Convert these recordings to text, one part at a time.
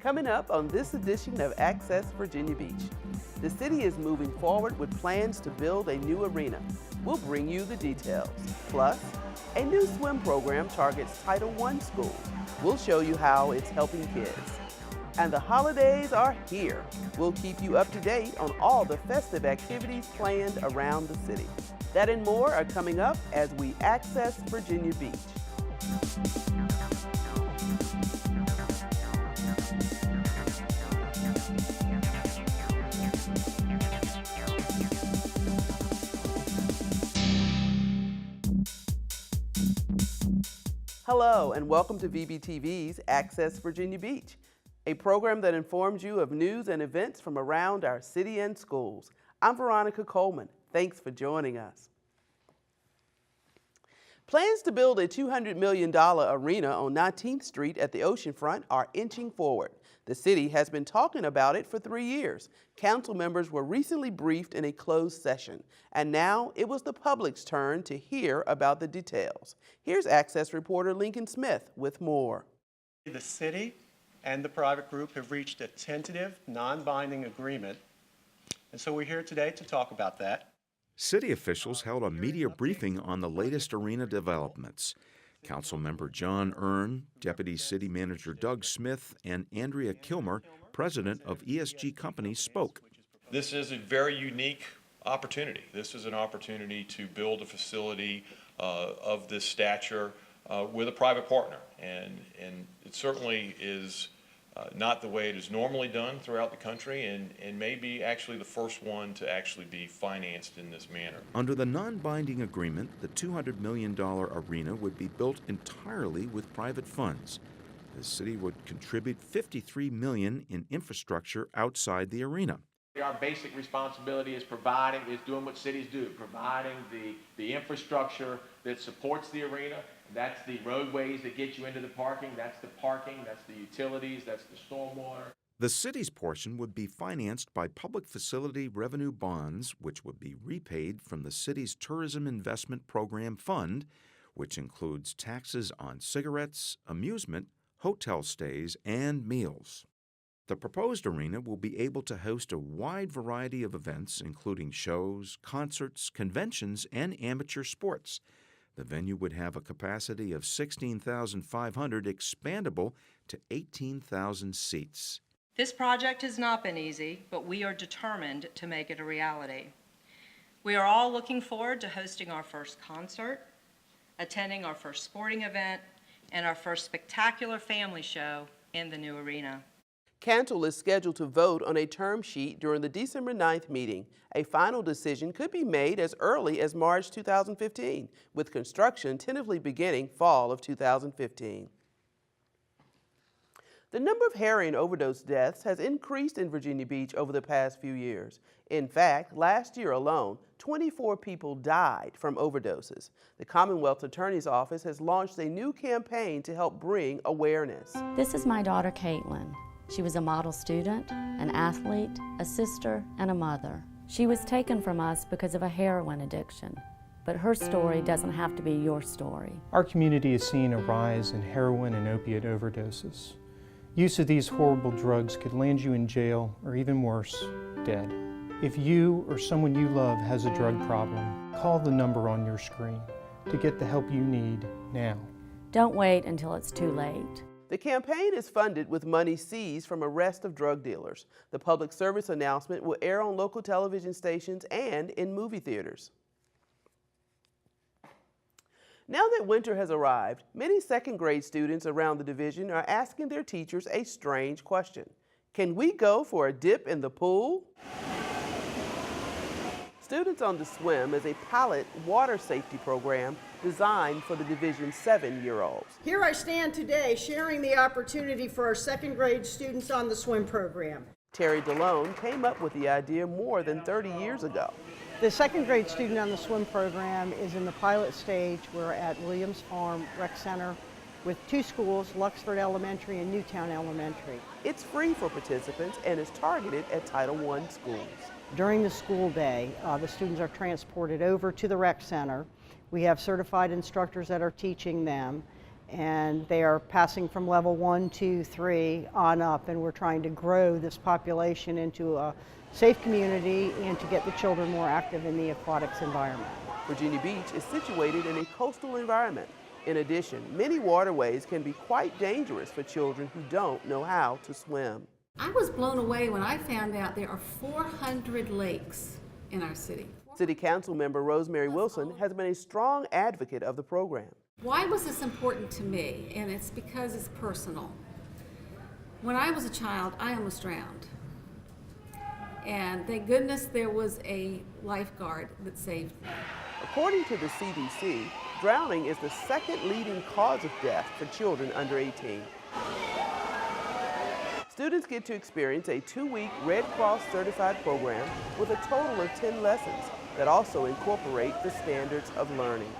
Coming up on this edition of Access Virginia Beach, the city is moving forward with plans to build a new arena. We'll bring you the details. Plus, a new swim program targets Title I schools. We'll show you how it's helping kids. And the holidays are here. We'll keep you up to date on all the festive activities planned around the city. That and more are coming up as we access Virginia Beach. Hello and welcome to VBTV's Access Virginia Beach, a program that informs you of news and events from around our city and schools. I'm Veronica Coleman. Thanks for joining us. Plans to build a $200 million arena on 19th Street at the oceanfront are inching forward. The city has been talking about it for 3 years. Council members were recently briefed in a closed session, and now it was the public's turn to hear about the details. Here's Access reporter Lincoln Smith with more. The city and the private group have reached a tentative, non-binding agreement, and so we're here today to talk about that. City officials held a media briefing on the latest arena developments. Councilmember John Earn, Deputy City Manager Doug Smith, and Andrea Kilmer, president of ESG Companies, spoke. This is a very unique opportunity. This is an opportunity to build a facility of this stature with a private partner, and it certainly is not the way it is normally done throughout the country, and may be actually the first one to actually be financed in this manner. Under the non-binding agreement, the $200 million arena would be built entirely with private funds. The city would contribute $53 million in infrastructure outside the arena. Our basic responsibility is doing what cities do, providing the infrastructure that supports the arena. That's the roadways that get you into the parking, that's the utilities, that's the stormwater. The city's portion would be financed by public facility revenue bonds, which would be repaid from the city's Tourism Investment Program Fund, which includes taxes on cigarettes, amusement, hotel stays, and meals. The proposed arena will be able to host a wide variety of events, including shows, concerts, conventions, and amateur sports. The venue would have a capacity of 16,500, expandable to 18,000 seats. This project has not been easy, but we are determined to make it a reality. We are all looking forward to hosting our first concert, attending our first sporting event, and our first spectacular family show in the new arena. Council is scheduled to vote on a term sheet during the December 9th meeting. A final decision could be made as early as March 2015, with construction tentatively beginning fall of 2015. The number of heroin overdose deaths has increased in Virginia Beach over the past few years. In fact, last year alone, 24 people died from overdoses. The Commonwealth Attorney's Office has launched a new campaign to help bring awareness. This is my daughter, Caitlin. She was a model student, an athlete, a sister, and a mother. She was taken from us because of a heroin addiction, but her story doesn't have to be your story. Our community is seeing a rise in heroin and opiate overdoses. Use of these horrible drugs could land you in jail, or even worse, dead. If you or someone you love has a drug problem, call the number on your screen to get the help you need now. Don't wait until it's too late. The campaign is funded with money seized from arrest of drug dealers. The public service announcement will air on local television stations and in movie theaters. Now that winter has arrived, many second grade students around the division are asking their teachers a strange question. Can we go for a dip in the pool? Students on the Swim is a pilot water safety program designed for the Division's 7-year-olds. Here I stand today sharing the opportunity for our second grade students on the Swim program. Terry DeLone came up with the idea more than 30 years ago. The second grade student on the Swim program is in the pilot stage. We're at Williams Farm Rec Center with 2 schools, Luxford Elementary and Newtown Elementary. It's free for participants and is targeted at Title I schools. During the school day, the students are transported over to the rec center. We have certified instructors that are teaching them, And they are passing from level 1, 2, 3 on up, and we're trying to grow this population into a safe community and to get the children more active in the aquatics environment. Virginia Beach is situated in a coastal environment. In addition, many waterways can be quite dangerous for children who don't know how to swim. I was blown away when I found out there are 400 lakes in our city. City Council member Rosemary Wilson has been a strong advocate of the program. Why was this important to me? And it's because it's personal. When I was a child, I almost drowned. And thank goodness there was a lifeguard that saved me. According to the CDC, drowning is the second leading cause of death for children under 18. Students get to experience a 2-week Red Cross certified program with a total of 10 lessons that also incorporate the standards of learning.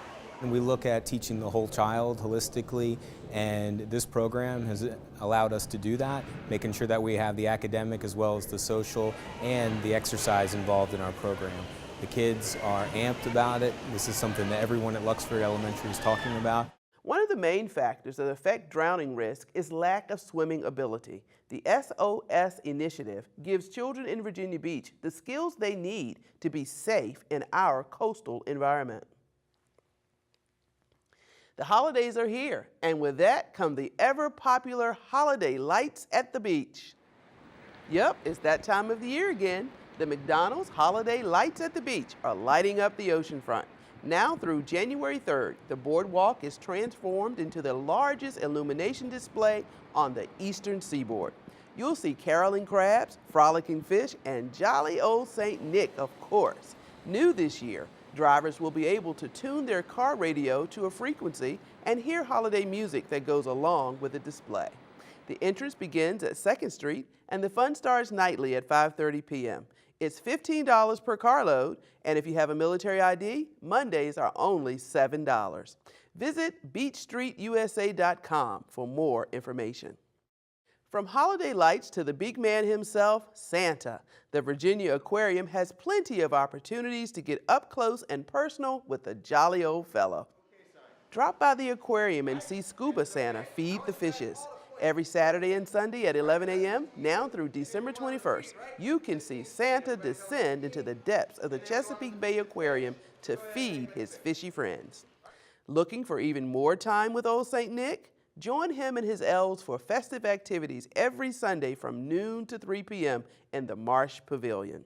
And we look at teaching the whole child holistically, and this program has allowed us to do that, making sure that we have the academic as well as the social and the exercise involved in our program. The kids are amped about it. This is something that everyone at Luxford Elementary is talking about. One of the main factors that affect drowning risk is lack of swimming ability. The SOS initiative gives children in Virginia Beach the skills they need to be safe in our coastal environment. The holidays are here, and with that come the ever-popular holiday lights at the beach. Yep, it's that time of the year again. The McDonald's Holiday Lights at the Beach are lighting up the oceanfront. Now through January 3rd, the boardwalk is transformed into the largest illumination display on the eastern seaboard. You'll see caroling crabs, frolicking fish, and jolly old St. Nick, of course. New this year, drivers will be able to tune their car radio to a frequency and hear holiday music that goes along with the display. The entrance begins at 2nd Street, and the fun starts nightly at 5:30 p.m. It's $15 per carload, and if you have a military ID, Mondays are only $7. Visit beachstreetusa.com for more information. From holiday lights to the big man himself, Santa, the Virginia Aquarium has plenty of opportunities to get up close and personal with the jolly old fellow. Drop by the aquarium and see Scuba Santa feed the fishes. Every Saturday and Sunday at 11 a.m., now through December 21st, you can see Santa descend into the depths of the Chesapeake Bay Aquarium to feed his fishy friends. Looking for even more time with old St. Nick? Join him and his elves for festive activities every Sunday from noon to 3 p.m. in the Marsh Pavilion.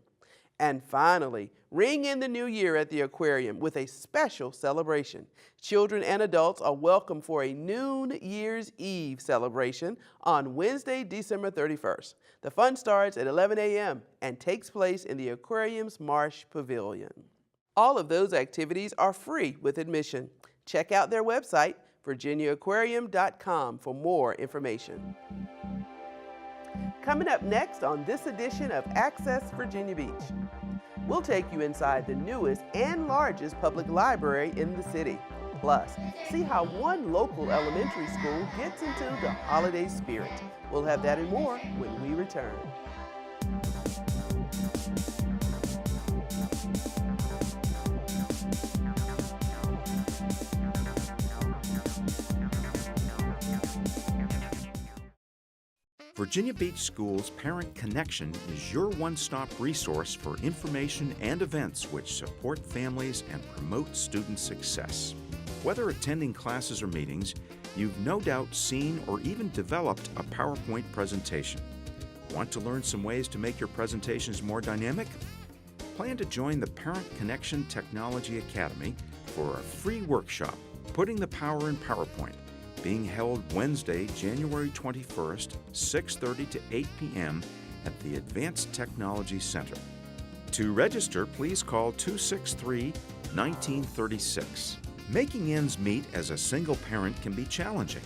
And finally, ring in the new year at the aquarium with a special celebration. Children and adults are welcome for a noon Year's Eve celebration on Wednesday, December 31st. The fun starts at 11 a.m. and takes place in the aquarium's Marsh Pavilion. All of those activities are free with admission. Check out their website, virginiaaquarium.com, for more information. Coming up next on this edition of Access Virginia Beach, we'll take you inside the newest and largest public library in the city. Plus, see how one local elementary school gets into the holiday spirit. We'll have that and more when we return. Virginia Beach Schools Parent Connection is your one-stop resource for information and events which support families and promote student success. Whether attending classes or meetings, you've no doubt seen or even developed a PowerPoint presentation. Want to learn some ways to make your presentations more dynamic? Plan to join the Parent Connection Technology Academy for a free workshop, Putting the Power in PowerPoint, being held Wednesday, January 21st, 6:30 to 8 p.m. at the Advanced Technology Center. To register, please call 263-1936. Making ends meet as a single parent can be challenging.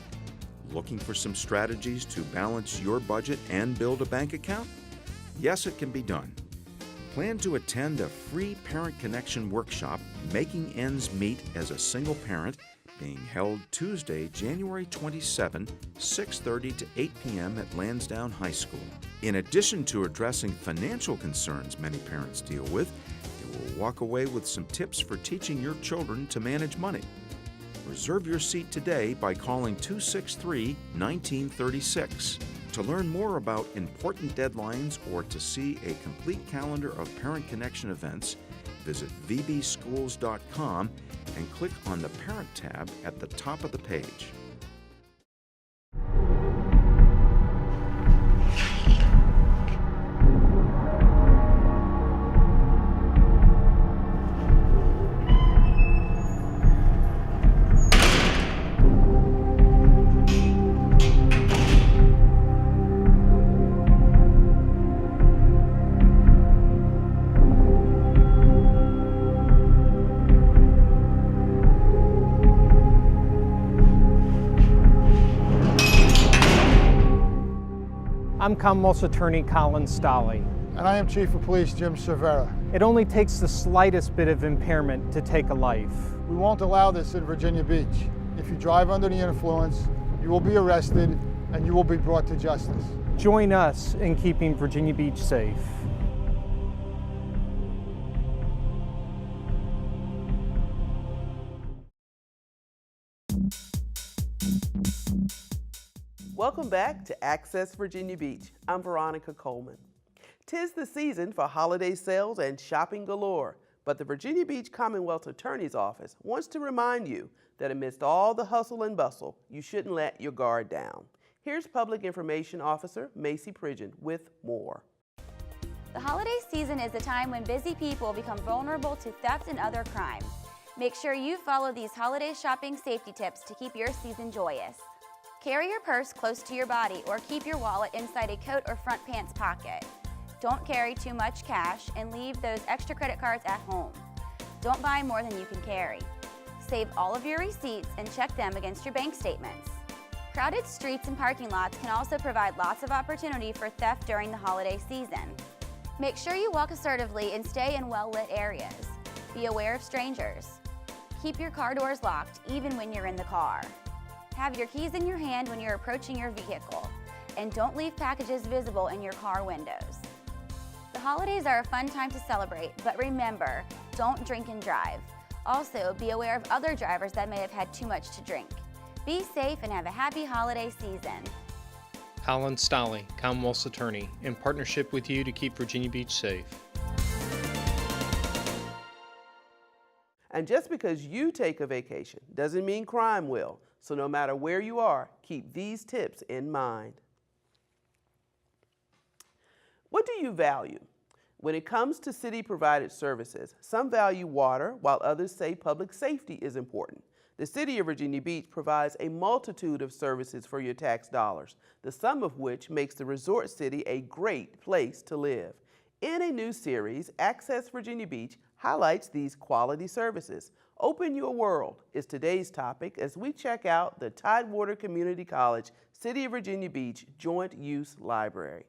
Looking for some strategies to balance your budget and build a bank account? Yes, it can be done. Plan to attend a free Parent Connection workshop, Making Ends Meet as a Single Parent, being held Tuesday, January 27, 6:30 to 8 p.m. at Lansdowne High School. In addition to addressing financial concerns many parents deal with, you will walk away with some tips for teaching your children to manage money. Reserve your seat today by calling 263-1936. To learn more about important deadlines or to see a complete calendar of Parent Connection events, visit vbschools.com and click on the Parent tab at the top of the page. I'm Commonwealth's Attorney Colin Stolley. And I am Chief of Police Jim Cervera. It only takes the slightest bit of impairment to take a life. We won't allow this in Virginia Beach. If you drive under the influence, you will be arrested and you will be brought to justice. Join us in keeping Virginia Beach safe. Welcome back to Access Virginia Beach. I'm Veronica Coleman. 'Tis the season for holiday sales and shopping galore, but the Virginia Beach Commonwealth Attorney's Office wants to remind you that amidst all the hustle and bustle, you shouldn't let your guard down. Here's Public Information Officer Macy Pridgeon with more. The holiday season is a time when busy people become vulnerable to theft and other crime. Make sure you follow these holiday shopping safety tips to keep your season joyous. Carry your purse close to your body or keep your wallet inside a coat or front pants pocket. Don't carry too much cash and leave those extra credit cards at home. Don't buy more than you can carry. Save all of your receipts and check them against your bank statements. Crowded streets and parking lots can also provide lots of opportunity for theft during the holiday season. Make sure you walk assertively and stay in well-lit areas. Be aware of strangers. Keep your car doors locked even when you're in the car. Have your keys in your hand when you're approaching your vehicle, and don't leave packages visible in your car windows. The holidays are a fun time to celebrate, but remember, don't drink and drive. Also, be aware of other drivers that may have had too much to drink. Be safe and have a happy holiday season. Colin Stolley, Commonwealth's Attorney, in partnership with you to keep Virginia Beach safe. And just because you take a vacation doesn't mean crime will. So no matter where you are, keep these tips in mind. What do you value? When it comes to city-provided services, some value water, while others say public safety is important. The City of Virginia Beach provides a multitude of services for your tax dollars, the sum of which makes the resort city a great place to live. In a new series, Access Virginia Beach highlights these quality services. Open Your World is today's topic as we check out the Tidewater Community College City of Virginia Beach Joint Use Library.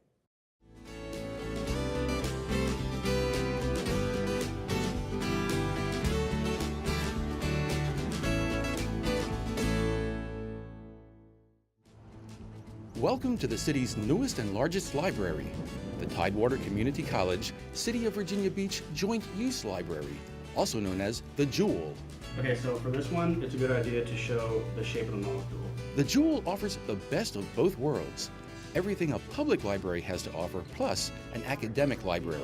Welcome to the city's newest and largest library, the Tidewater Community College City of Virginia Beach Joint Use Library, also known as the Jewel. Okay, so for this one, it's a good idea to show the shape of the molecule. The Jewel offers the best of both worlds. Everything a public library has to offer, plus an academic library.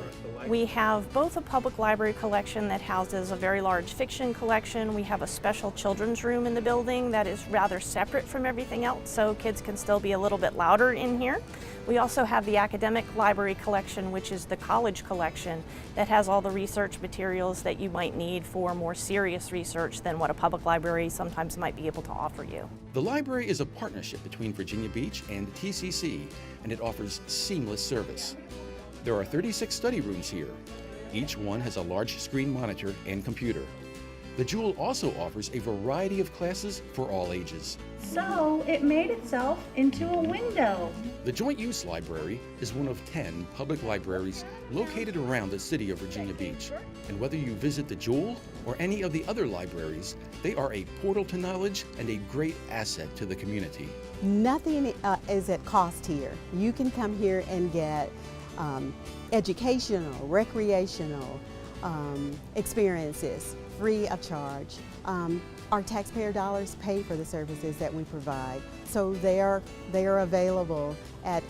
We have both a public library collection that houses a very large fiction collection. We have a special children's room in the building that is rather separate from everything else, so kids can still be a little bit louder in here. We also have the academic library collection, which is the college collection that has all the research materials that you might need for more serious research than what a public library sometimes might be able to offer you. The library is a partnership between Virginia Beach and TCC, and it offers seamless service. There are 36 study rooms here. Each one has a large screen monitor and computer. The Jewel also offers a variety of classes for all ages. So it made itself into a window. The Joint Use Library is one of 10 public libraries located around the city of Virginia Beach. And whether you visit the Jewel or any of the other libraries, they are a portal to knowledge and a great asset to the community. Nothing is at cost here. You can come here and get educational, recreational, experiences free of charge. Our taxpayer dollars pay for the services that we provide, so they are available at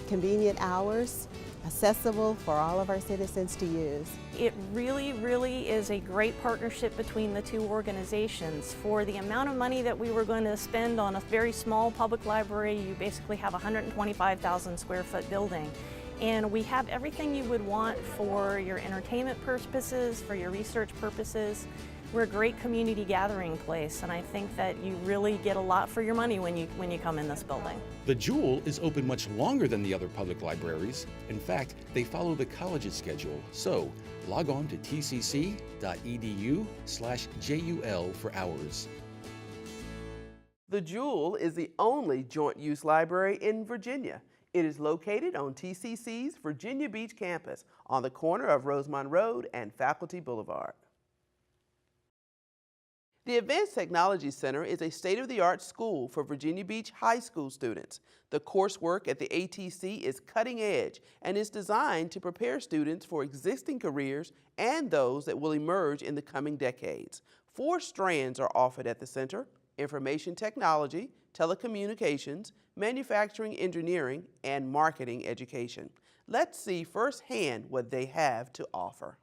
convenient hours, accessible for all of our citizens to use. It really, really is a great partnership between the two organizations. For the amount of money that we were going to spend on a very small public library, you basically have a 125,000 square foot building. And we have everything you would want for your entertainment purposes, for your research purposes. We're a great community gathering place, and I think that you really get a lot for your money when you come in this building. The Jewel is open much longer than the other public libraries. In fact, they follow the college's schedule. So log on to tcc.edu/JUL for hours. The Jewel is the only joint-use library in Virginia. It is located on TCC's Virginia Beach campus on the corner of Rosemont Road and Faculty Boulevard. The Advanced Technology Center is a state-of-the-art school for Virginia Beach high school students. The coursework at the ATC is cutting edge and is designed to prepare students for existing careers and those that will emerge in the coming decades. 4 strands are offered at the center: information technology, telecommunications, manufacturing engineering, and marketing education. Let's see firsthand what they have to offer.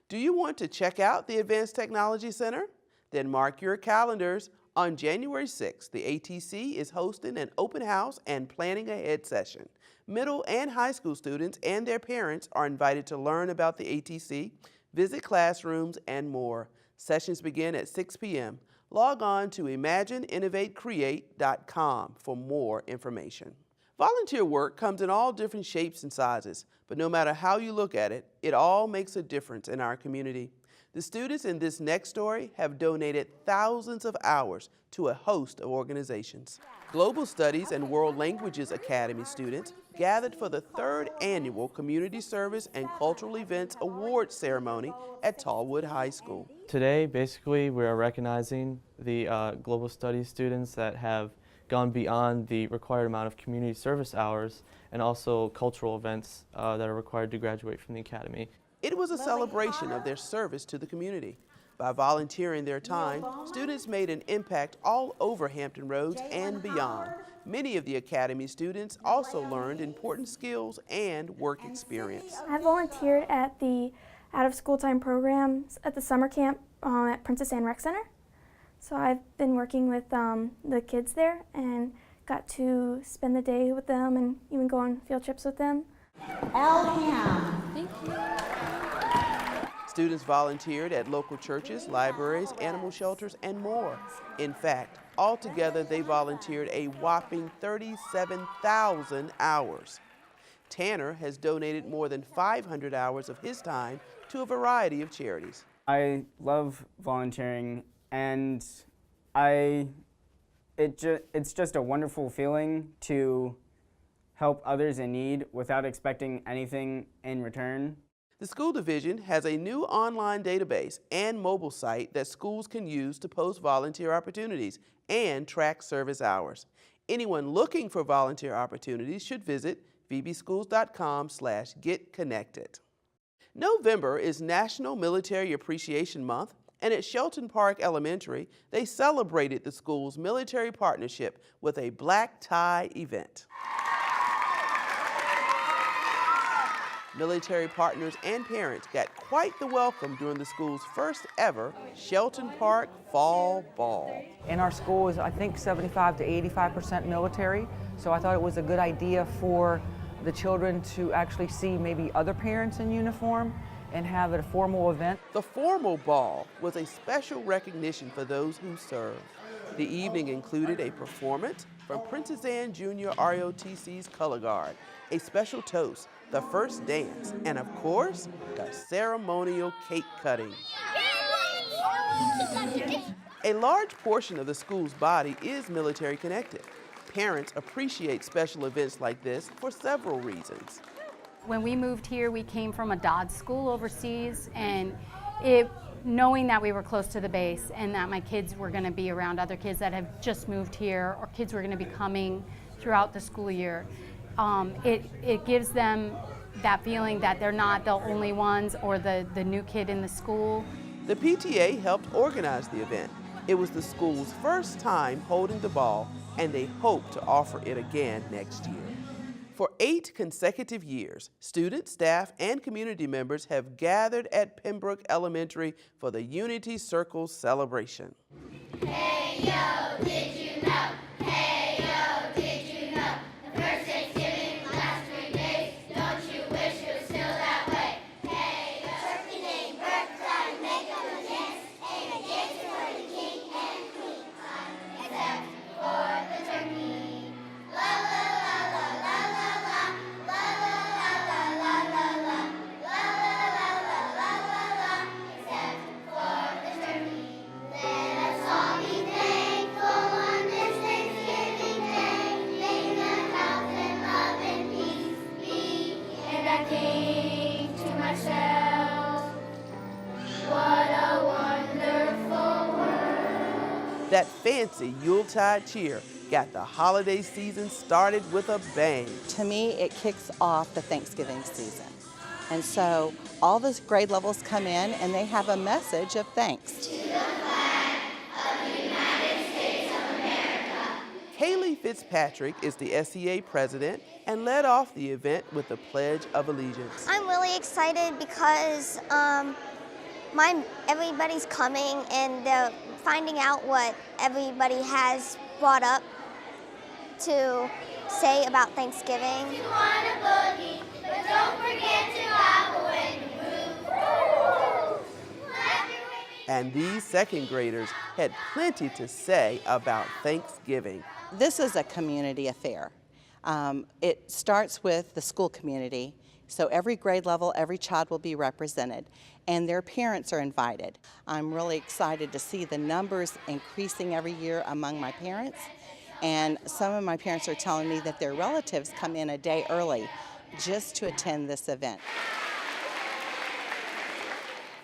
Do you want to check out the Advanced Technology Center? Then mark your calendars. On January 6th, the ATC is hosting an open house and planning ahead session. Middle and high school students and their parents are invited to learn about the ATC, visit classrooms, and more. Sessions begin at 6 p.m. Log on to imagineinnovatecreate.com for more information. Volunteer work comes in all different shapes and sizes, but no matter how you look at it, it all makes a difference in our community. The students in this next story have donated thousands of hours to a host of organizations. Global Studies and World Languages Academy students gathered for the 3rd annual Community Service and Cultural Events Awards ceremony at Tallwood High School. Today, basically, we are recognizing the Global Studies students that have gone beyond the required amount of community service hours and also cultural events that are required to graduate from the academy. It was a celebration of their service to the community. By volunteering their time, students made an impact all over Hampton Roads and beyond. Many of the academy students also learned important skills and work experience. I volunteered at the out-of-school time programs at the summer camp at Princess Anne Rec Center. So I've been working with the kids there and got to spend the day with them and even go on field trips with them. Thank you. Students volunteered at local churches, libraries, animal shelters, and more. In fact, altogether they volunteered a whopping 37,000 hours. Tanner has donated more than 500 hours of his time to a variety of charities. I love volunteering, and it's just a wonderful feeling to help others in need without expecting anything in return. The school division has a new online database and mobile site that schools can use to post volunteer opportunities and track service hours. Anyone looking for volunteer opportunities should visit vbschools.com/getconnected. November is National Military Appreciation Month, and at Shelton Park Elementary, they celebrated the school's military partnership with a black tie event. Military partners and parents got quite the welcome during the school's first ever Shelton Park Fall Ball. And our school is, I think, 75 to 85% military, so I thought it was a good idea for the children to actually see maybe other parents in uniform and have a formal event. The formal ball was a special recognition for those who served. The evening included a performance from Princess Anne Jr. ROTC's Color Guard, a special toast, the first dance, and of course, the ceremonial cake cutting. A large portion of the school's body is military connected. Parents appreciate special events like this for several reasons. When we moved here, we came from a DOD school overseas, and knowing that we were close to the base and that my kids were going to be around other kids that have just moved here or kids who are going to be coming throughout the school year, it gives them that feeling that they're not the only ones or the new kid in the school. The PTA helped organize the event. It was the school's first time holding the ball, and they hope to offer it again next year. For 8 consecutive years, students, staff, and community members have gathered at Pembroke Elementary for the Unity Circle celebration. Hey yo, did you know? Hey yo, did you know? The first Thanksgiving last 3 days. Don't you wish it was still that way? Hey yo, turkey named birthday, make up a dance, and a dance for the king and queen, except for the turkey. La la la la la la la la la la la la la la la la, except for the turkey. Let us all be thankful on this Thanksgiving Day. May the health and love and peace be. And I think to myself, what a wonderful world. That fancy Yuletide cheer got the holiday season started with a bang. To me, it kicks off the Thanksgiving season. And so all the grade levels come in and they have a message of thanks. Kaylee Fitzpatrick is the SEA president and led off the event with the Pledge of Allegiance. I'm really excited because everybody's coming and finding out what everybody has brought up to say about Thanksgiving. You want a boogie, but don't forget to hobble when you move. And these second graders had plenty to say about Thanksgiving. This is a community affair. It starts with the school community, so every grade level, every child will be represented, and their parents are invited. I'm really excited to see the numbers increasing every year among my parents, and some of my parents are telling me that their relatives come in a day early just to attend this event.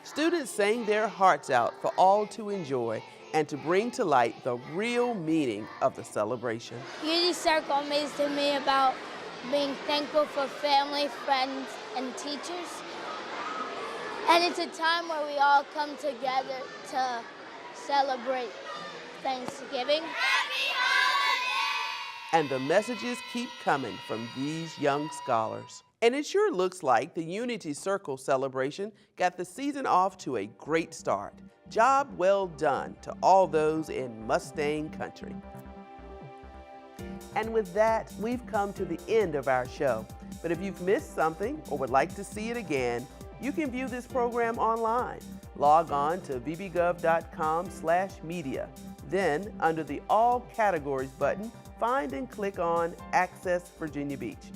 Students sang their hearts out for all to enjoy and to bring to light the real meaning of the celebration. Unity Circle amazed me about being thankful for family, friends, and teachers. And it's a time where we all come together to celebrate Thanksgiving. And the messages keep coming from these young scholars. And it sure looks like the Unity Circle celebration got the season off to a great start. Job well done to all those in Mustang Country. And with that, we've come to the end of our show. But if you've missed something or would like to see it again, you can view this program online. Log on to vbgov.com/media. Then, under the All Categories button, find and click on Access Virginia Beach.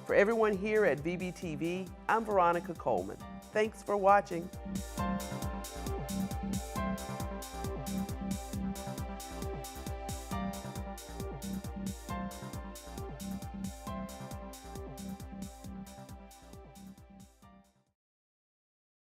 For everyone here at VBTV, I'm Veronica Coleman. Thanks for watching.